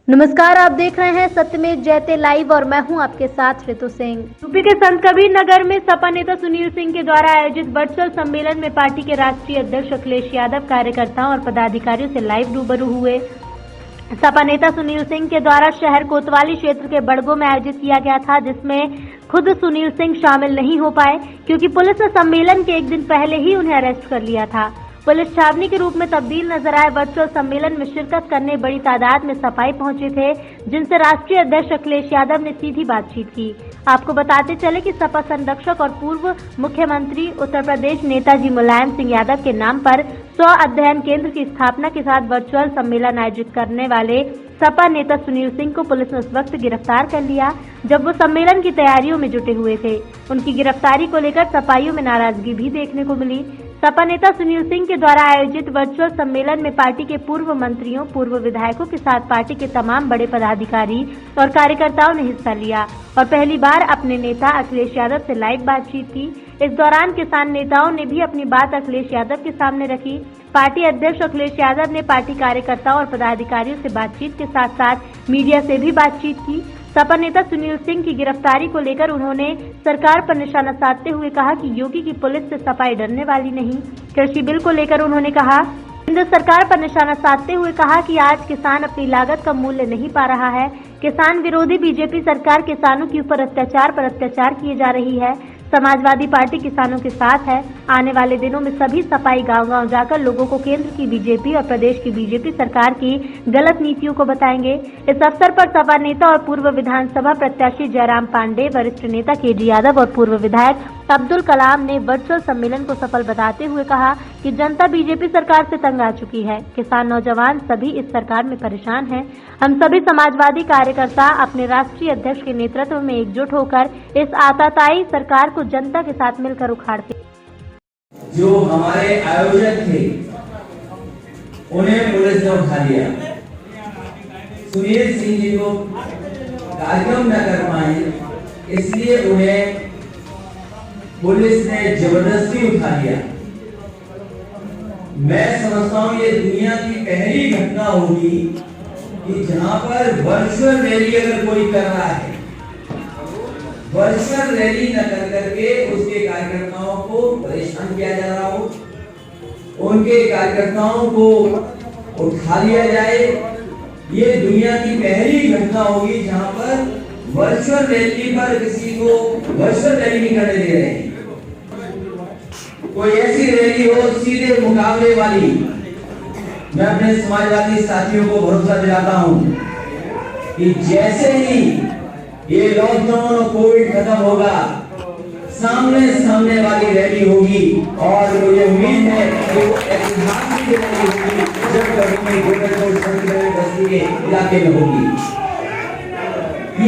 नमस्कार, आप देख रहे हैं सत्यमेव जयते लाइव और मैं हूं आपके साथ ऋतु सिंह। यूपी के संत कबीर नगर में सपा नेता सुनील सिंह के द्वारा आयोजित वर्चुअल सम्मेलन में पार्टी के राष्ट्रीय अध्यक्ष अखिलेश यादव कार्यकर्ताओं और पदाधिकारियों से लाइव रूबरू हुए। सपा नेता सुनील सिंह के द्वारा शहर कोतवाली क्षेत्र के बड़गो में आयोजित किया गया था, जिसमें खुद सुनील सिंह शामिल नहीं हो पाए क्योंकि पुलिस ने सम्मेलन के एक दिन पहले ही उन्हें अरेस्ट कर लिया था। पुलिस छावनी के रूप में तब्दील नजर आए। वर्चुअल सम्मेलन में शिरकत करने बड़ी तादाद में सपाई पहुंचे थे, जिनसे राष्ट्रीय अध्यक्ष अखिलेश यादव ने सीधी बातचीत की। आपको बताते चले कि सपा संरक्षक और पूर्व मुख्यमंत्री उत्तर प्रदेश नेताजी मुलायम सिंह यादव के नाम पर 100 अध्ययन केंद्र की स्थापना के साथ वर्चुअल सम्मेलन आयोजित करने वाले सपा नेता सुनील सिंह को पुलिस ने उस वक्त गिरफ्तार कर लिया जब वो सम्मेलन की तैयारियों में जुटे हुए थे। उनकी गिरफ्तारी को लेकर सपाइयों में नाराजगी भी देखने को मिली। सपा नेता सुनील सिंह के द्वारा आयोजित वर्चुअल सम्मेलन में पार्टी के पूर्व मंत्रियों, पूर्व विधायकों के साथ पार्टी के तमाम बड़े पदाधिकारी और कार्यकर्ताओं ने हिस्सा लिया और पहली बार अपने नेता अखिलेश यादव से लाइव बातचीत की। इस दौरान किसान नेताओं ने भी अपनी बात अखिलेश यादव के सामने रखी। पार्टी अध्यक्ष अखिलेश यादव ने पार्टी कार्यकर्ताओं और पदाधिकारियों से बातचीत के साथ साथ मीडिया से भी बातचीत की। सपा नेता सुनील सिंह की गिरफ्तारी को लेकर उन्होंने सरकार पर निशाना साधते हुए कहा कि योगी की पुलिस से सपाई डरने वाली नहीं। कृषि बिल को लेकर उन्होंने कहा, केंद्र सरकार पर निशाना साधते हुए कहा कि आज किसान अपनी लागत का मूल्य नहीं पा रहा है। किसान विरोधी बीजेपी सरकार किसानों के ऊपर अत्याचार पर अत्याचार किए जा रही है। समाजवादी पार्टी किसानों के साथ है। आने वाले दिनों में सभी सपाई गांव-गांव जाकर लोगों को केंद्र की बीजेपी और प्रदेश की बीजेपी सरकार की गलत नीतियों को बताएंगे। इस अवसर पर सपा नेता और पूर्व विधानसभा प्रत्याशी जयराम पांडे, वरिष्ठ नेता केजी यादव और पूर्व विधायक अब्दुल कलाम ने वर्चुअल सम्मेलन को सफल बताते हुए कहा कि जनता बीजेपी सरकार से तंग आ चुकी है। किसान, नौजवान सभी इस सरकार में परेशान हैं। हम सभी समाजवादी कार्यकर्ता अपने राष्ट्रीय अध्यक्ष के नेतृत्व में एकजुट होकर इस आताताई सरकार को जनता के साथ मिलकर उखाड़ते। जो हमारे आयोजक थे उन्हें पुलिस ने उठा लिया। सुनील सिंह जी को कार्यक्रम न कर पाए, इसलिए उन्हें पुलिस ने जबरदस्ती उठा लिया। मैं समझता हूँ ये दुनिया की पहली घटना होगी कि जहां पर वर्चुअल रैली अगर कोई कर रहा है, वर्चुअल रैली न कर करके उसके कार्यकर्ताओं को परेशान किया जा रहा हो, उनके कार्यकर्ताओं को उठा लिया जाए। ये दुनिया की पहली घटना होगी जहां पर वर्चुअल रैली पर किसी को वर्चुअल रैली नहीं करने दे रहे हैं। कोई ऐसी रैली हो सीधे मुकाबले वाली। मैं अपने समाजवादी साथियों को भरोसा दिलाता हूं कि जैसे ही ये लॉकडाउन और कोविड खत्म होगा, सामने वाली रैली होगी और मुझे उम्मीद है कि वो ऐतिहासिक रैली होगी जब कभी गोरखपुर संतनगर बस्ती के इलाके में होगी।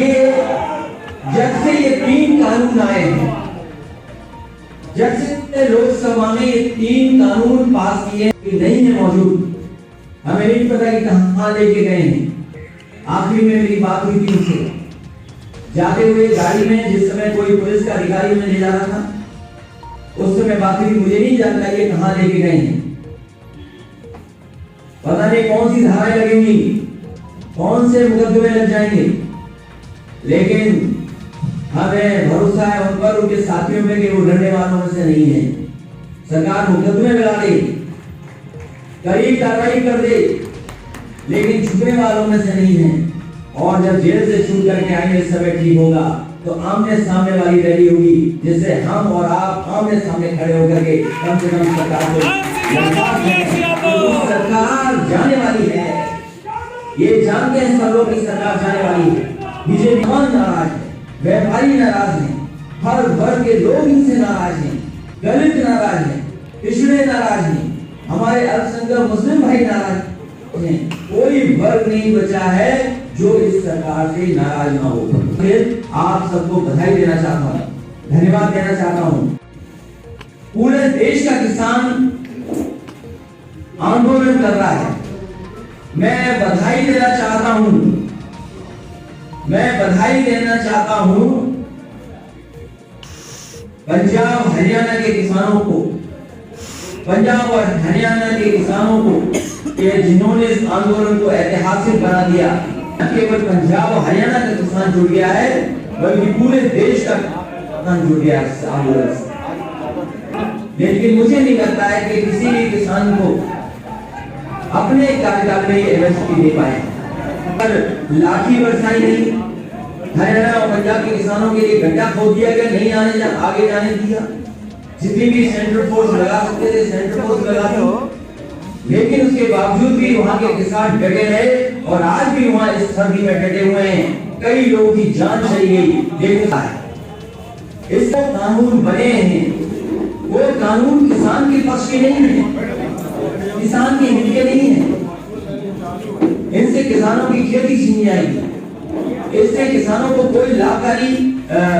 ये जब से ये 3 कानून आए हैं, जब से लोकसभा में ये 3 कानून पास किए कि नहीं है मौजूद, हमें नहीं पता कि कहां लेके गए हैं। आखिरी में मेरी बात हुई थी उनसे जाते हुए गाड़ी में, जिस समय कोई पुलिस का अधिकारी में ले जा रहा था, उस समय बात हुई, मुझे नहीं जानता ये कहां लेके गए हैं। पता नहीं कौन सी धाराएं लगेंगी, कौन से मुकदमे लग जाएंगे, लेकिन हमें भरोसा है उन पर, उनके साथियों में कि वो डरने वालों में से नहीं है। सरकार मुकदमे लगा दे, कड़ी कार्रवाई कर दे, लेकिन छुपने वालों में से नहीं है। और जब जेल से छूट करके आएंगे, समय ठीक होगा तो आमने सामने वाली रैली होगी, जिससे हम और आप आमने सामने खड़े होकर के कम से कम सरकार जाने वाली है। ये जानते हैं सब लोग की सरकार जाने वाली है। बीजेपी नाराज है, व्यापारी नाराज हैं, हर वर्ग के लोग इनसे नाराज हैं, दलित नाराज हैं, पिछड़े नाराज हैं, हमारे अल्पसंख्यक मुस्लिम भाई नाराज हैं। कोई वर्ग नहीं बचा है जो इस सरकार से नाराज ना हो। फिर आप सबको बधाई देना चाहता हूँ, धन्यवाद देना चाहता हूँ। पूरे देश का किसान आंदोलन कर रहा है, मैं बधाई देना चाहता हूँ। मैं बधाई देना चाहता हूँ पंजाब हरियाणा के किसानों को, पंजाब और हरियाणा के किसानों को, जिन्होंने इस आंदोलन को ऐतिहासिक बना दिया। केवल पंजाब और हरियाणा का किसान जुड़ गया है, बल्कि पूरे देश का किसान जुड़ गया है आंदोलन से। लेकिन मुझे नहीं लगता है कि किसी भी किसान को अपने कार्यकाल में एमएसपी दे पाए, पर लाठी बरसाई नहीं, हरियाणा और पंजाब के किसानों के लिए गड्ढा खोद दिया गया, नहीं आगे जाने दिया। जितनी भी सेंट्रल फोर्स लगा सकते थे सेंट्रल फोर्स लगा दी, लेकिन उसके बावजूद भी वहां के किसान डटे रहे और आज भी वहां इस सर्दी में डटे हुए हैं। कई लोगों की जान चली गई, लेकिन इसका कानून बने हैं, वो कानून किसान के पक्ष के नहीं है, किसान के हित के नहीं है। इनसे किसानों की खेती छीनी जाएगी, इससे किसानों को कोई लाभकारी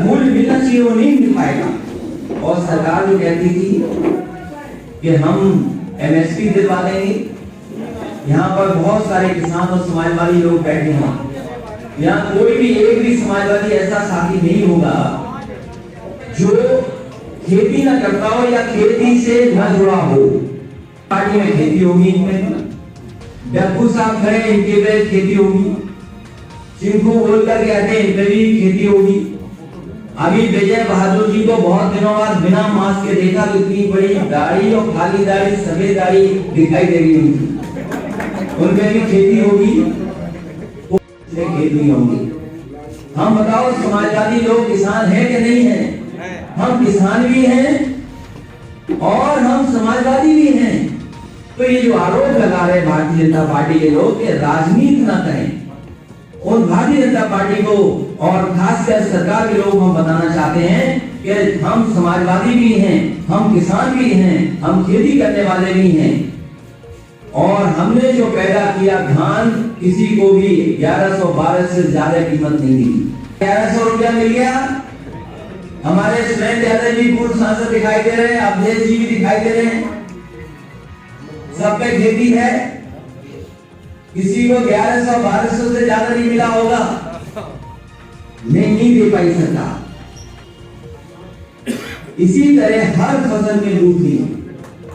मूल्य मिलना चाहिए, वो नहीं मिल पाएगा। और सरकार जो कहती थी कि हम एमएसपी दिलवा देंगे, यहाँ पर बहुत सारे किसान और समाजवादी लोग बैठे हैं, यहाँ कोई भी एक भी समाजवादी ऐसा साथी नहीं होगा जो खेती न करता हो या खेती से न जुड़ा हो। पार्टी में खेती होगी, इनमें डब्बू साहब खड़े, इनके पे खेती होगी, चिंकू बोलकर कहते हैं इन पे भी खेती होगी। अभी विजय बहादुर जी को बहुत दिनों बाद बिना मास्क के देखा तो इतनी बड़ी दाढ़ी और खाली दाढ़ी सफेद दाढ़ी दिखाई दे रही उनकी, उनमें भी खेती होगी, खेती होगी। हम बताओ समाजवादी लोग किसान हैं कि नहीं है? हम किसान भी हैं और हम समाजवादी भी हैं। तो ये जो आरोप लगा रहे भारतीय जनता पार्टी के लोग कि राजनीति न करें, और भारतीय जनता पार्टी को और खासकर सरकार के लोग हम बताना चाहते हैं कि हम समाजवादी भी हैं, हम किसान भी हैं, हम खेती करने वाले भी हैं। और हमने जो पैदा किया धान, किसी को भी 1112 से ज्यादा कीमत नहीं दी। 1100 रुपया मिल गया। हमारे सुरेंद्र यादव जी पूर्व सांसद दिखाई दे रहे हैं, अवधेश जी भी दिखाई दे रहे हैं, सब पे खेती है। किसी को 1100-1200 से ज्यादा नहीं मिला होगा, नहीं दे पाई सरकार। इसी तरह हर फसल में लूट ली।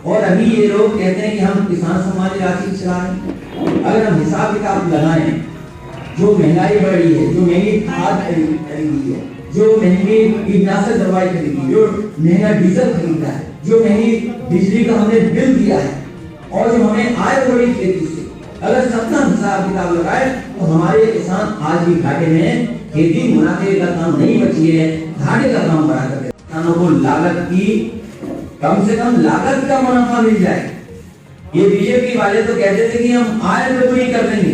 और अभी ये लोग कहते हैं कि हम किसान सम्मान राशि चला रहे हैं। अगर हम हिसाब किताब लगाएं, जो महंगाई बढ़ी है, जो महंगी खाद खरीदी है, जो महंगी कीटनाशक दवाई खरीदी, जो महंगा डीजल खरीदा है, जो महंगी बिजली का हमने बिल दिया है, और जो हमें आय बढ़ी खेती से, अगर सबका हिसाब किताब लगाए तो हमारे किसान आज भी घाटे में। खेती मुनाफे का काम नहीं बची है, घाटे का काम बढ़ा करके किसानों को लागत की, कम से कम लागत का मुनाफा मिल जाए। ये बीजेपी वाले तो कहते थे कि हम आय दोगुनी कर देंगे।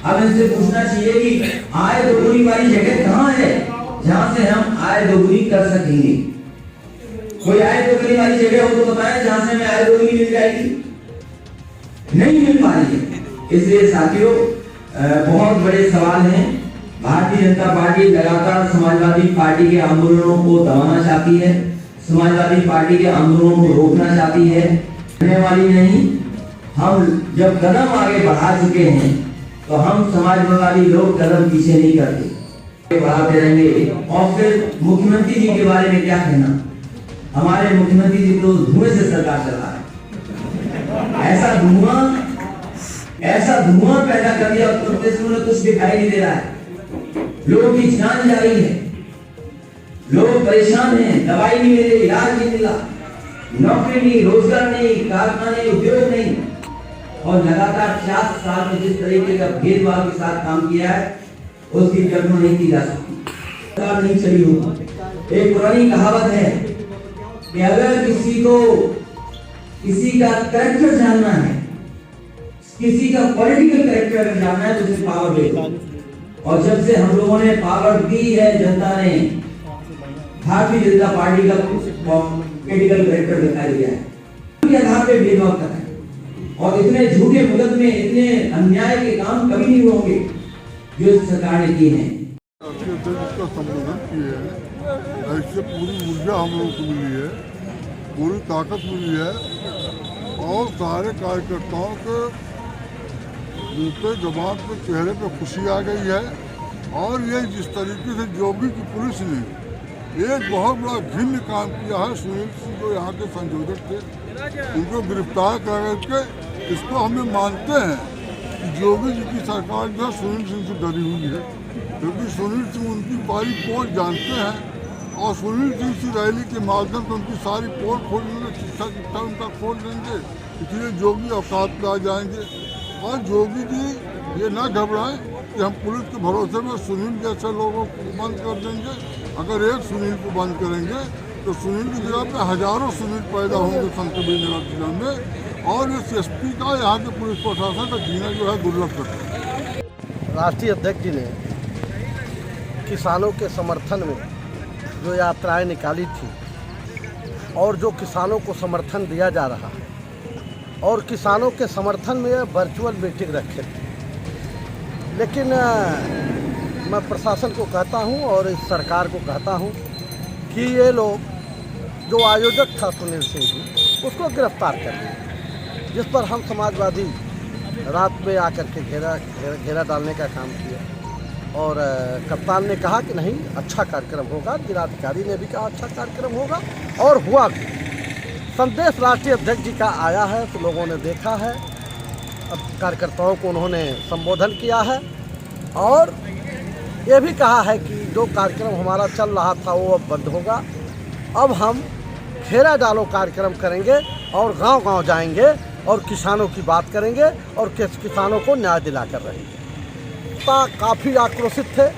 अब इनसे पूछना चाहिए कि आय दोगुनी वाली जगह कहाँ है जहां से हम आय दोगुनी कर सकेंगे? कोई आय दोगुनी वाली जगह हो तो बताएं जहां से हमें आय दोगुनी मिल जाएगी। नहीं मिल पा रही है। इसलिए साथियों, बहुत बड़े सवाल हैं। भारतीय जनता पार्टी लगातार समाजवादी पार्टी के आंदोलनों को दबाना चाहती है, समाजवादी पार्टी के आंदोलनों को रोकना चाहती है, करने वाली नहीं। हम जब कदम आगे बढ़ा चुके हैं तो हम समाजवादी लोग कदम पीछे नहीं करते, बढ़ाते रहेंगे। और फिर मुख्यमंत्री जी के बारे में क्या कहना? हमारे मुख्यमंत्री जी तो धुएं से सरकार चला है। ऐसा धुआं पैदा कर दिया उत्तर प्रदेश में, कुछ दिखाई नहीं दे रहा है। लोगों की जान जा रही है, लोग परेशान हैं, दवाई नहीं मिले, इलाज नहीं मिला, नौकरी नहीं, रोजगार नहीं, कारखाने, उद्योग नहीं। और लगातार 4 साल में जिस तरीके का भेदभाव के साथ काम किया है उसकी कल्पना नहीं की जा सकती। सरकार नहीं चली हो। एक पुरानी कहावत है कि अगर किसी को किसी का कैरेक्टर जानना है, किसी का पॉलिटिकल कैरेक्टर जानना है तो उसे पावर दे दो। और जब से हम लोगों ने पावर दी है, जनता ने भारतीय जनता पार्टी का पॉलिटिकल कैरेक्टर दिखा दिया है, उनके आधार पे भेदभाव कर रहे हैं। और इतने झूठे मुल्क में इतने अन्याय के काम कभी नहीं होंगे जो सरकार ने किए हैं। इसका संबोधन किए हैं, ऐसे पूरी ऊर्जा हम लोगों को मिली है, पूरी ताकत मिली है, और सारे कार्यकर्ताओं के जूते जमात के चेहरे पे खुशी आ गई है। और ये जिस तरीके से जोगी की पुलिस ने एक बहुत बड़ा घिन्न काम किया है, सुनील सिंह जो यहाँ के संयोजक थे, उनको गिरफ्तार करके इसको हमें मानते हैं योगी जी की सरकार जो है सुनील सिंह से डरी हुई है, क्योंकि सुनील सिंह उनकी सारी पोल जानते हैं और सुनील सिंह की रैली के माध्यम से उनकी सारी पोल खोल देंगे, शिक्षा उनका खोल देंगे, इसलिए योगी औकात में आ जाएंगे। और योगी जी ये ना घबराएं कि हम पुलिस के भरोसे में सुनील जैसे लोगों को बंद कर देंगे। अगर एक सुनील को बंद करेंगे तो सुनील की जगह पे हजारों सुनील पैदा होंगे संत कबीरनगर जिला में, और इस एसपी का यहाँ के पुलिस प्रशासन का जीना जो है दुर्लभ करता है। राष्ट्रीय अध्यक्ष जी ने किसानों के समर्थन में जो यात्राएं निकाली थी और जो किसानों को समर्थन दिया जा रहा है, और किसानों के समर्थन में वर्चुअल मीटिंग रखे थे, लेकिन मैं प्रशासन को कहता हूं और इस सरकार को कहता हूं कि ये लोग जो आयोजक था सुनील सिंह जी, उसको गिरफ्तार कर लिया, जिस पर हम समाजवादी रात में आकर के घेरा डालने का काम किया। और कप्तान ने कहा कि नहीं, अच्छा कार्यक्रम होगा, जिलाधिकारी ने भी कहा अच्छा कार्यक्रम होगा, और हुआ भी। संदेश राष्ट्रीय अध्यक्ष जी का आया है तो लोगों ने देखा है। अब कार्यकर्ताओं को उन्होंने संबोधन किया है और ये भी कहा है कि जो कार्यक्रम हमारा चल रहा था वो अब बंद होगा। अब हम घेरा डालो कार्यक्रम करेंगे और गांव-गांव जाएंगे और किसानों की बात करेंगे और किसानों को न्याय दिलाकर रहेंगे। काफ़ी आक्रोशित थे,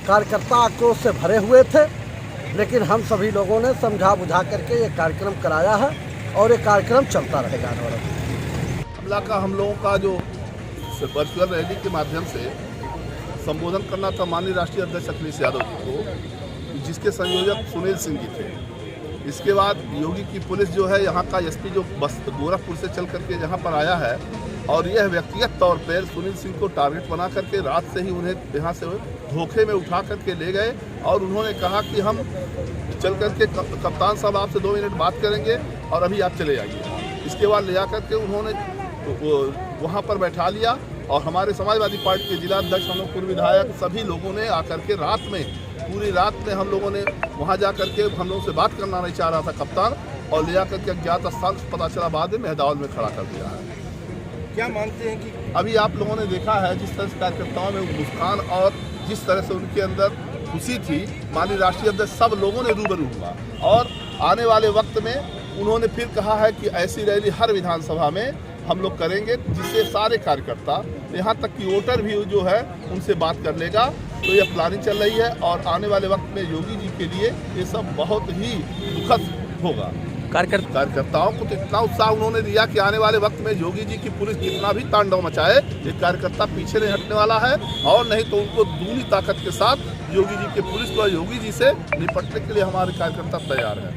कार्यकर्ता आक्रोश से भरे हुए थे, लेकिन हम सभी लोगों ने समझा बुझा करके ये कार्यक्रम कराया है और ये कार्यक्रम चलता रहेगा। हमला का हम लोगों का जो वर्चुअल रैली के माध्यम से संबोधन करना था माननीय राष्ट्रीय अध्यक्ष अखिलेश यादव जी को, जिसके संयोजक सुनील सिंह जी थे। इसके बाद योगी की पुलिस जो है, यहाँ का एसपी जो गोरखपुर से चल करके यहाँ पर आया है और यह व्यक्तिगत तौर पर सुनील सिंह को टारगेट बना करके रात से ही उन्हें यहाँ से धोखे में उठा करके ले गए और उन्होंने कहा कि हम चल करके कप्तान साहब आपसे 2 मिनट बात करेंगे और अभी आप चले जाइए। इसके बाद ले जाकर के उन्होंने वहाँ पर बैठा लिया और हमारे समाजवादी पार्टी के जिला अध्यक्ष, हम लोग पूर्व विधायक, सभी लोगों ने आकर के रात में, पूरी रात में हम लोगों ने वहाँ जा करके हम लोगों से बात करना नहीं चाह रहा था कप्तान, और ले जाकर के अज्ञात स्थान पता चला बाद में मेहदावल में खड़ा कर दिया है। क्या मानते हैं कि अभी आप लोगों ने देखा है जिस तरह से कार्यकर्ताओं में मुस्कान और जिस तरह से उनके अंदर खुशी थी, माननीय राष्ट्रीय अध्यक्ष सब लोगों ने रूबरू हुआ और आने वाले वक्त में उन्होंने फिर कहा है कि ऐसी रैली हर विधानसभा में हम लोग करेंगे, जिससे सारे कार्यकर्ता, यहाँ तक कि वोटर भी जो है उनसे बात कर लेगा। तो यह प्लानिंग चल रही है और आने वाले वक्त में योगी जी के लिए ये सब बहुत ही दुखद होगा। कार्यकर्ताओं को तो इतना उत्साह उन्होंने दिया कि आने वाले वक्त में योगी जी की पुलिस कितना भी तांडव मचाए, ये कार्यकर्ता पीछे नहीं हटने वाला है, और नहीं तो उनको दूनी ताकत के साथ योगी जी के पुलिस को योगी जी से निपटने के लिए हमारे कार्यकर्ता तैयार हैं।